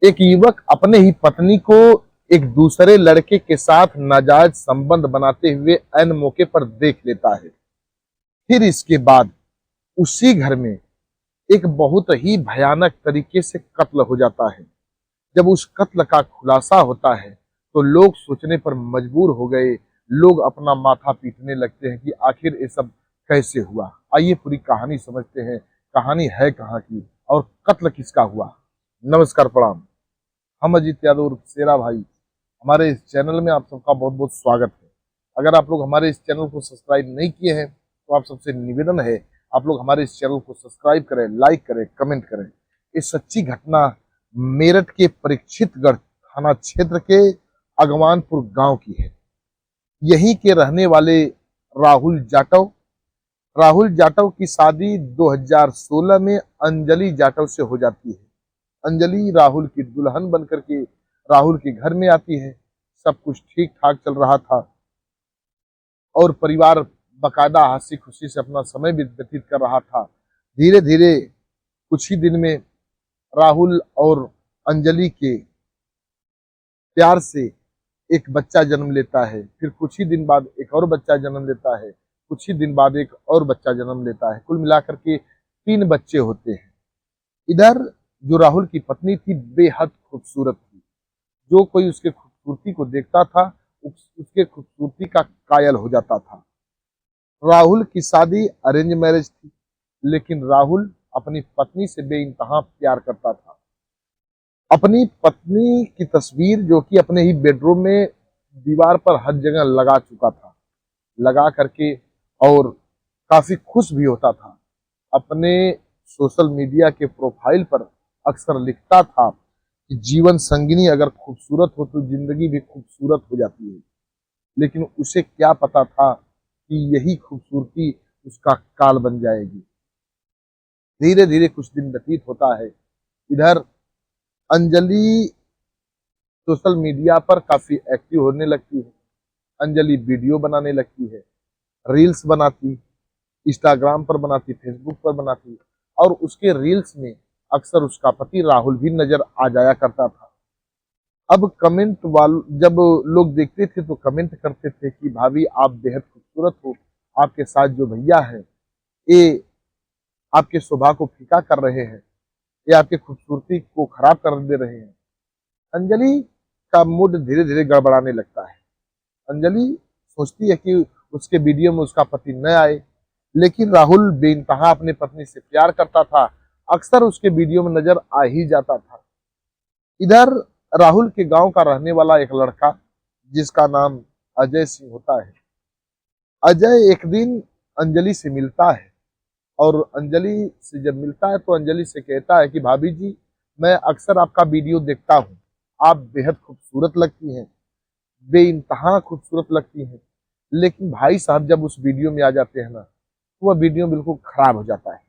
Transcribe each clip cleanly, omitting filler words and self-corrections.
एक युवक अपने ही पत्नी को एक दूसरे लड़के के साथ नाजायज संबंध बनाते हुए ऐन मौके पर देख लेता है। फिर इसके बाद उसी घर में एक बहुत ही भयानक तरीके से कत्ल हो जाता है। जब उस कत्ल का खुलासा होता है तो लोग सोचने पर मजबूर हो गए। लोग अपना माथा पीटने लगते हैं कि आखिर ये सब कैसे हुआ। आइए पूरी कहानी समझते हैं। कहानी है कहाँ की और कत्ल किसका हुआ। नमस्कार, प्रणाम। हम अजीत यादव उर्फ शेरा भाई, हमारे इस चैनल में आप सबका बहुत बहुत स्वागत है। अगर आप लोग हमारे इस चैनल को सब्सक्राइब नहीं किए हैं तो आप सबसे निवेदन है आप लोग हमारे इस चैनल को सब्सक्राइब करें, लाइक करें, कमेंट करें। ये सच्ची घटना मेरठ के परीक्षितगढ़ थाना क्षेत्र के अगवानपुर गांव की है। यहीं के रहने वाले राहुल जाटव की शादी 2016 में अंजलि जाटव से हो जाती है। अंजलि राहुल की दुल्हन बनकर के राहुल के घर में आती है। सब कुछ ठीक ठाक चल रहा था और परिवार बकायदा हंसी खुशी से अपना समय भी व्यतीत कर रहा था। धीरे धीरे कुछ ही दिन में राहुल और अंजलि के प्यार से एक बच्चा जन्म लेता है। फिर कुछ ही दिन बाद एक और बच्चा जन्म लेता है। कुछ ही दिन बाद एक और बच्चा जन्म लेता है। कुल मिलाकर के 3 बच्चे होते हैं। इधर जो राहुल की पत्नी थी बेहद खूबसूरत थी। जो कोई उसके खूबसूरती को देखता था उसके खूबसूरती का कायल हो जाता था। राहुल की शादी अरेंज मैरिज थी, लेकिन राहुल अपनी पत्नी से बेइंतहा प्यार करता था। अपनी पत्नी की तस्वीर जो कि अपने ही बेडरूम में दीवार पर हर जगह लगा चुका था, लगा करके और काफी खुश भी होता था। अपने सोशल मीडिया के प्रोफाइल पर अक्सर लिखता था कि जीवन संगिनी अगर खूबसूरत हो तो जिंदगी भी खूबसूरत हो जाती है। लेकिन उसे क्या पता था कि यही खूबसूरती उसका काल बन जाएगी। धीरे धीरे कुछ दिन व्यतीत होता है। इधर अंजलि सोशल मीडिया पर काफी एक्टिव होने लगती है। अंजलि वीडियो बनाने लगती है, रील्स बनाती, इंस्टाग्राम पर बनाती, फेसबुक पर बनाती और उसके रील्स में अक्सर उसका पति राहुल भी नजर आ जाया करता था। अब कमेंट वाल जब लोग देखते थे तो कमेंट करते थे कि भाभी आप बेहद खूबसूरत हो, आपके साथ जो भैया है ये आपके शोभा को फीका कर रहे हैं, ये आपकी खूबसूरती को खराब कर दे रहे हैं। अंजलि का मूड धीरे धीरे गड़बड़ाने लगता है। अंजलि सोचती है कि उसके वीडियो में उसका पति न आए, लेकिन राहुल बेइंतहा अपनी पत्नी से प्यार करता था, अक्सर उसके वीडियो में नजर आ ही जाता था। इधर राहुल के गांव का रहने वाला एक लड़का जिसका नाम अजय सिंह होता है। अजय एक दिन अंजलि से मिलता है और अंजलि से जब मिलता है तो अंजलि से कहता है कि भाभी जी, मैं अक्सर आपका वीडियो देखता हूँ, आप बेहद खूबसूरत लगती हैं, बेइंतहा खूबसूरत लगती हैं। लेकिन भाई साहब जब उस वीडियो में आ जाते हैं ना तो वह वीडियो बिल्कुल खराब हो जाता है।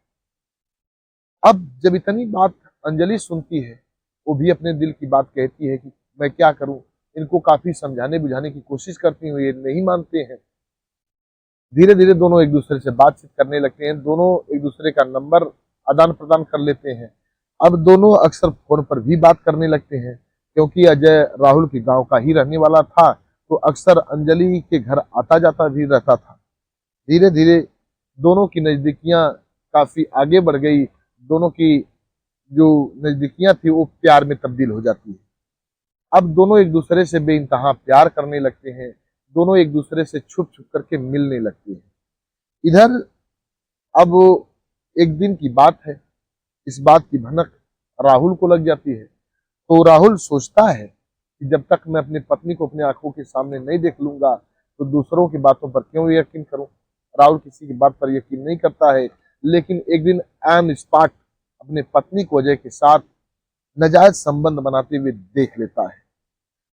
अब जब इतनी बात अंजलि सुनती है, वो भी अपने दिल की बात कहती है कि मैं क्या करूं, इनको काफी समझाने बुझाने की कोशिश करती हूँ, ये नहीं मानते हैं। धीरे धीरे दोनों एक दूसरे से बातचीत करने लगते हैं। दोनों एक दूसरे का नंबर आदान प्रदान कर लेते हैं। अब दोनों अक्सर फोन पर भी बात करने लगते हैं, क्योंकि अजय राहुल के गांव का ही रहने वाला था तो अक्सर अंजलि के घर आता जाता भी रहता था। धीरे धीरे दोनों की नजदीकियां काफी आगे बढ़ गई। दोनों की जो नजदीकियां थी वो प्यार में तब्दील हो जाती है। अब दोनों एक दूसरे से बेइंतहा प्यार करने लगते हैं। दोनों एक दूसरे से छुप छुप करके मिलने लगते हैं। इधर अब एक दिन की बात है, इस बात की भनक राहुल को लग जाती है। तो राहुल सोचता है कि जब तक मैं अपनी पत्नी को अपनी आंखों के सामने नहीं देख लूंगा तो दूसरों की बातों पर क्यों यकीन करूं। राहुल किसी की बात पर यकीन नहीं करता है, लेकिन एक दिन ऑन स्पॉट अपनी पत्नी को अजय के साथ नाजायज संबंध बनाते हुए देख लेता है।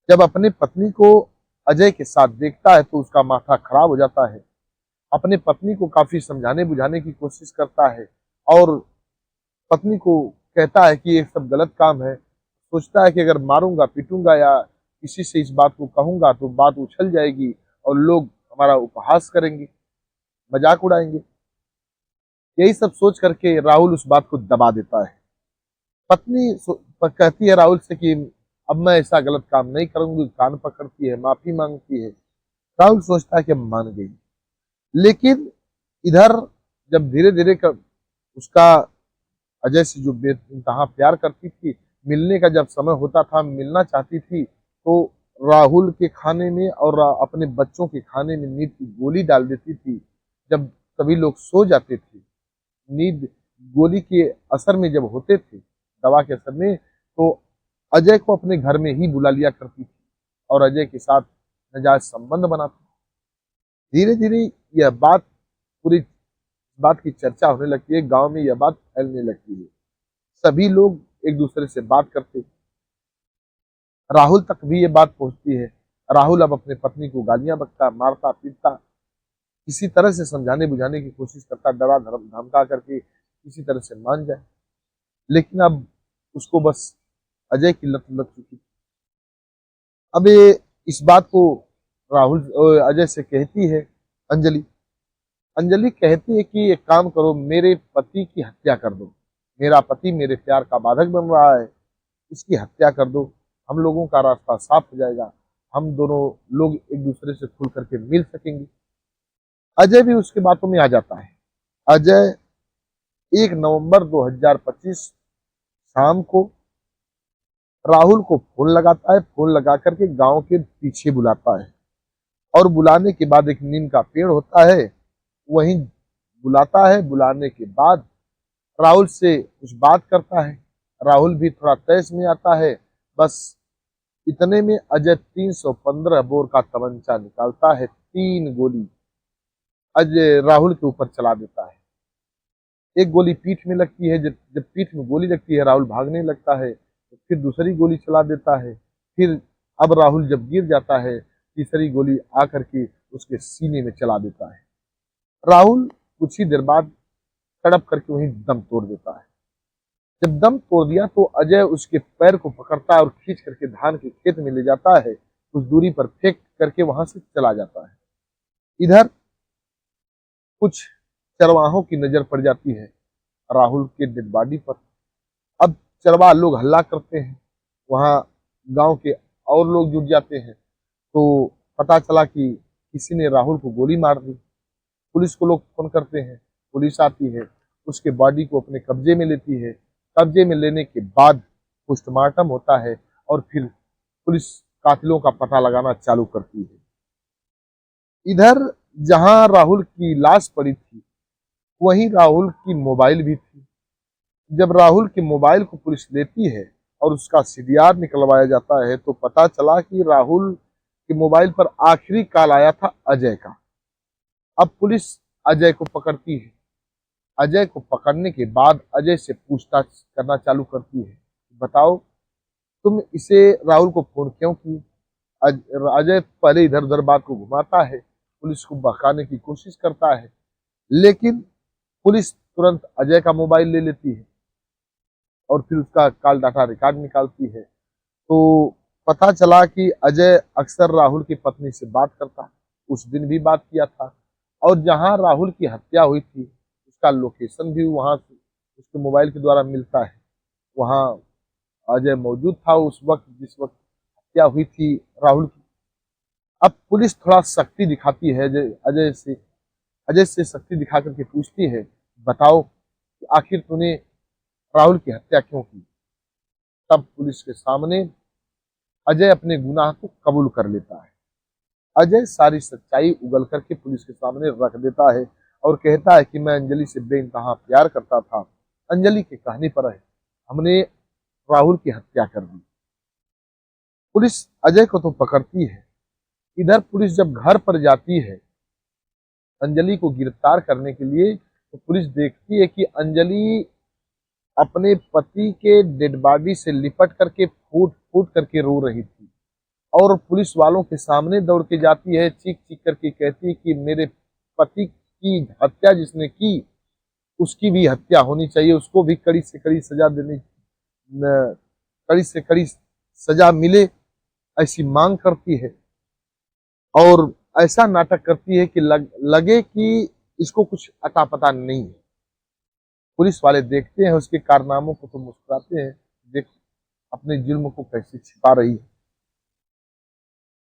जब अपनी पत्नी को अजय के साथ देखता है तो उसका माथा खराब हो जाता है। अपने पत्नी को काफी समझाने बुझाने की कोशिश करता है और पत्नी को कहता है कि ये सब गलत काम है। सोचता है कि अगर मारूंगा पीटूंगा या किसी से इस बात को कहूंगा तो बात उछल जाएगी और लोग हमारा उपहास करेंगे, मजाक उड़ाएंगे। यही सब सोच करके राहुल उस बात को दबा देता है। पत्नी कहती है राहुल से कि अब मैं ऐसा गलत काम नहीं करूंगी, कान पकड़ती है, माफी मांगती है। राहुल सोचता है कि मान गई, लेकिन इधर जब धीरे धीरे उसका अजय से जो बेइंतहा प्यार करती थी, मिलने का जब समय होता था, मिलना चाहती थी, तो राहुल के खाने में और अपने बच्चों के खाने में नींद की गोली डाल देती थी। जब सभी लोग सो जाते थे, नींद गोली के असर में जब होते थे, दवा के असर में, तो अजय को अपने घर में ही बुला लिया करती थी और अजय के साथ नाजायज संबंध बनाती। धीरे धीरे यह बात, पूरी बात की चर्चा होने लगती है, गांव में यह बात फैलने लगती है, सभी लोग एक दूसरे से बात करते, राहुल तक भी ये बात पहुंचती है। राहुल अब अपने पत्नी को गालियां बकता, मारता पीटता, किसी तरह से समझाने बुझाने की कोशिश करता, डरा धमका करके किसी तरह से मान जाए, लेकिन अब उसको बस अजय की लत लग चुकी थी। अब ये इस बात को राहुल अजय से कहती है अंजलि। अंजलि कहती है कि एक काम करो, मेरे पति की हत्या कर दो, मेरा पति मेरे प्यार का बाधक बन रहा है, इसकी हत्या कर दो, हम लोगों का रास्ता साफ हो जाएगा, हम दोनों लोग एक दूसरे से खुल करके मिल सकेंगे। अजय भी उसकी बातों में आ जाता है। अजय 1 नवंबर 2025 शाम को राहुल को फोन लगाता है, फोन लगा करके गांव के पीछे बुलाता है और बुलाने के बाद एक नीम का पेड़ होता है, वहीं बुलाता है। बुलाने के बाद राहुल से कुछ बात करता है, राहुल भी थोड़ा तैश में आता है। बस इतने में अजय 315 बोर का तमंचा निकालता है, 3 गोली अजय राहुल के ऊपर चला देता है। एक गोली पीठ में लगती है, जब पीठ में गोली लगती है राहुल भागने लगता है, तो फिर दूसरी गोली चला देता है। फिर अब राहुल जब गिर जाता है, तीसरी गोली आकर के उसके सीने में चला देता है। राहुल कुछ ही देर बाद तड़प करके वहीं दम तोड़ देता है। जब दम तोड़ दिया तो अजय उसके पैर को पकड़ता है और खींच करके धान के खेत में ले जाता है, कुछ दूरी पर फेंक करके वहां से चला जाता है। इधर कुछ चरवाहों की नजर पड़ जाती है राहुल के डेड बॉडी पर। अब चरवाह लोग हल्ला करते हैं, वहां गांव के और लोग जुट जाते हैं, तो पता चला कि किसी ने राहुल को गोली मार दी। पुलिस को लोग फोन करते हैं, पुलिस आती है, उसके बॉडी को अपने कब्जे में लेती है। कब्जे में लेने के बाद पोस्टमार्टम होता है और फिर पुलिस कातिलों का पता लगाना चालू करती है। इधर जहां राहुल की लाश पड़ी थी, वहीं राहुल की मोबाइल भी थी। जब राहुल के मोबाइल को पुलिस लेती है और उसका सीडीआर निकलवाया जाता है, तो पता चला कि राहुल के मोबाइल पर आखिरी कॉल आया था अजय का। अब पुलिस अजय को पकड़ती है। अजय को पकड़ने के बाद अजय से पूछताछ करना चालू करती है, बताओ तुम इसे राहुल को फोन क्यों की। अजय पहले इधर उधर बात को घुमाता है, पुलिस को बहकाने की कोशिश करता है, लेकिन पुलिस तुरंत अजय का मोबाइल ले लेती है और फिर उसका कॉल डाटा रिकॉर्ड निकालती है। तो पता चला कि अजय अक्सर राहुल की पत्नी से बात करता, उस दिन भी बात किया था, और जहां राहुल की हत्या हुई थी उसका लोकेशन भी वहां से उसके मोबाइल के द्वारा मिलता है। वहां अजय मौजूद था उस वक्त जिस वक्त हत्या हुई थी राहुल की। अब पुलिस थोड़ा शक्ति दिखाती है, अजय से शक्ति दिखा करके पूछती है, बताओ कि आखिर तूने राहुल की हत्या क्यों की। तब पुलिस के सामने अजय अपने गुनाह को कबूल कर लेता है। अजय सारी सच्चाई उगल करके पुलिस के सामने रख देता है और कहता है कि मैं अंजलि से बेइंतहा प्यार करता था, अंजलि के कहने पर है हमने राहुल की हत्या कर दी। पुलिस अजय को तो पकड़ती है। इधर पुलिस जब घर पर जाती है अंजलि को गिरफ्तार करने के लिए, तो पुलिस देखती है कि अंजलि अपने पति के डेड बॉडी से लिपट करके फूट फूट करके रो रही थी और पुलिस वालों के सामने दौड़ के जाती है, चीख चीख करके कहती है कि मेरे पति की हत्या जिसने की उसकी भी हत्या होनी चाहिए, उसको भी कड़ी से कड़ी सजा देनी, कड़ी से कड़ी सजा मिले, ऐसी मांग करती है। और ऐसा नाटक करती है कि लगे कि इसको कुछ अता पता नहीं है। पुलिस वाले देखते हैं उसके कारनामों को तो मुस्कुराते हैं, देख अपने जुल्म को कैसे छिपा रही है।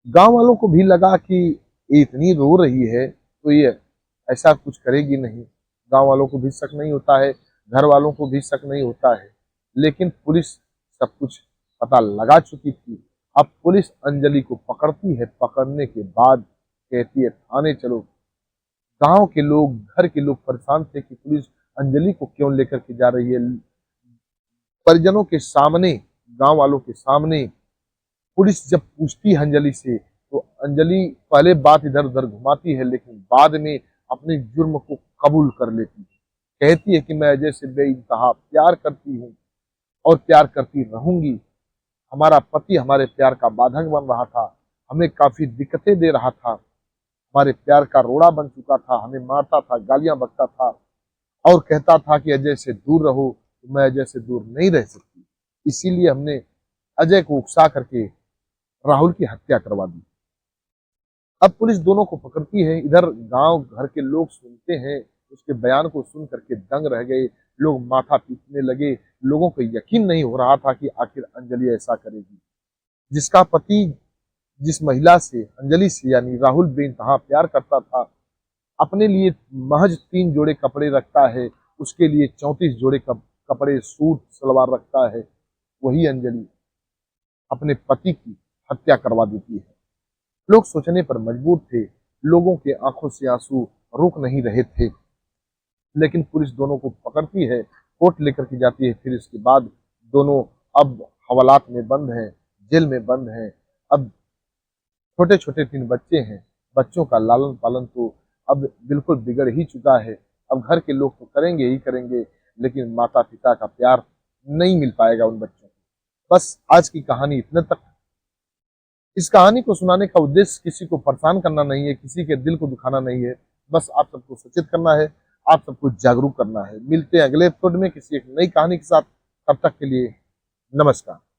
गांव वालों को भी लगा कि ये इतनी रो रही है तो ये ऐसा कुछ करेगी नहीं। गांव वालों को भी शक नहीं होता है, घर वालों को भी शक नहीं होता है, लेकिन पुलिस सब कुछ पता लगा चुकी थी। अब पुलिस अंजलि को पकड़ती है, पकड़ने के बाद कहती है थाने चलो। गांव के लोग, घर के लोग परेशान थे कि पुलिस अंजलि को क्यों लेकर के जा रही है। परिजनों के सामने, गांव वालों के सामने पुलिस जब पूछती है अंजलि से, तो अंजलि पहले बात इधर उधर घुमाती है, लेकिन बाद में अपने जुर्म को कबूल कर लेती है। कहती है कि मैं अजय से बेइंतहा प्यार करती हूँ और प्यार करती रहूंगी। हमारा पति हमारे प्यार का बाधक बन रहा था, हमें काफी दिक्कतें दे रहा था, हमारे प्यार का रोड़ा बन चुका था, हमें मारता था, गालियां बकता था और कहता था कि अजय से दूर रहो। तो मैं अजय से दूर नहीं रह सकती, इसीलिए हमने अजय को उकसा करके राहुल की हत्या करवा दी। अब पुलिस दोनों को पकड़ती है। इधर गांव घर के लोग सुनते हैं, उसके बयान को सुन करके दंग रह गए, लोग माथा पीटने लगे। लोगों को यकीन नहीं हो रहा था कि आखिर अंजलि ऐसा करेगी। जिसका पति जिस महिला से, अंजलि से यानी राहुल बेइंतहा प्यार करता था, अपने लिए महज 3 जोड़े कपड़े रखता है, उसके लिए 34 जोड़े कपड़े, सूट सलवार रखता है, वही अंजलि अपने पति की हत्या करवा देती है। लोग सोचने पर मजबूर थे, लोगों के आंखों से आंसू रुक नहीं रहे थे, लेकिन पुलिस दोनों को पकड़ती है, कोर्ट लेकर के जाती है। फिर इसके बाद दोनों अब हवालात में बंद हैं, जेल में बंद हैं। अब छोटे छोटे 3 बच्चे हैं, बच्चों का लालन पालन तो अब बिल्कुल बिगड़ ही चुका है। अब घर के लोग तो करेंगे ही करेंगे, लेकिन माता पिता का प्यार नहीं मिल पाएगा उन बच्चों को। बस आज की कहानी इतने तक। इस कहानी को सुनाने का उद्देश्य किसी को परेशान करना नहीं है, किसी के दिल को दुखाना नहीं है, बस आप सबको सचेत करना है, आप सबको जागरूक करना है। मिलते हैं अगले एपिसोड में किसी एक नई कहानी के साथ। तब तक के लिए नमस्कार।